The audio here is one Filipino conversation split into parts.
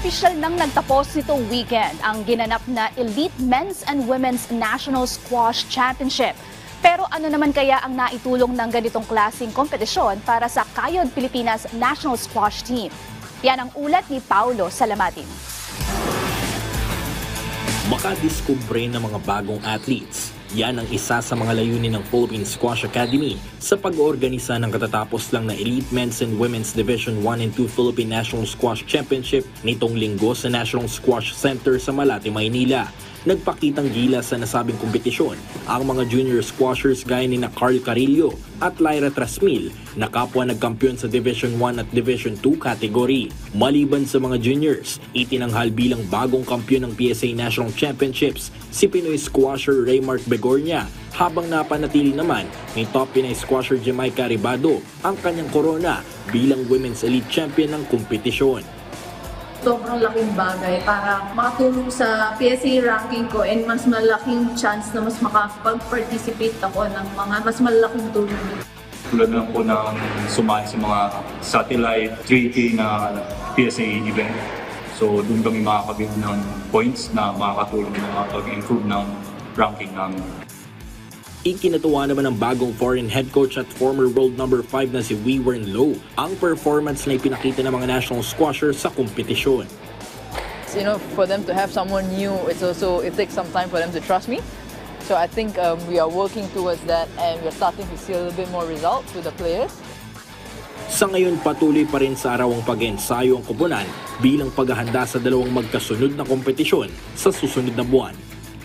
Opisyal nang nagtapos nitong weekend ang ginanap na Elite Men's and Women's National Squash Championship. Pero ano naman kaya ang naitulong ng ganitong klaseng kompetisyon para sa Kayod Pilipinas National Squash Team? Yan ang ulat ni Paulo Salamatin. Makadiskubre ng mga bagong athletes. Yan ang isa sa mga layunin ng Philippine Squash Academy sa pag-oorganisa ng katatapos lang na Elite Men's and Women's Division 1 and 2 Philippine National Squash Championship nitong linggo sa National Squash Center sa Malate, Maynila. Nagpakitang gilas sa nasabing kompetisyon ang mga junior squashers gaya ni Carl Carillo at Lyra Trasmil na kapwa nagkampiyon sa Division 1 at Division 2 category. Maliban sa mga juniors, itinanghal bilang bagong kampiyon ng PSA National Championships si Pinoy squasher Raymark Begornia, habang napanatili naman ni top Pinay squasher Jamaica Ribado ang kanyang korona bilang Women's Elite Champion ng kompetisyon. Sobrang laking bagay para makatulong sa PSA ranking ko and mas malaking chance na mas makapag-participate ako ng mga mas malaking tournament. Tulad na po ng sumali sa mga satellite 3K na PSA event. So doon kami makakabit ng points na makakatulong na makapag-improve ng ranking namin. Ikinatuwa naman ng bagong foreign head coach at former world number 5 na si Wee Wern Lo ang performance na ipinakita ng mga national squashers sa kompetisyon. You know, for them to have someone new, it takes some time for them to trust me. So I think we are working towards that and we're starting to see a little bit more results with the players. Sa ngayon, patuloy pa rin sa arawang pag-ensayo ang koponan bilang paghahanda sa dalawang magkasunod na kompetisyon sa susunod na buwan.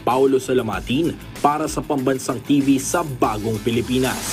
Paulo Salamatin para sa Pambansang TV sa Bagong Pilipinas.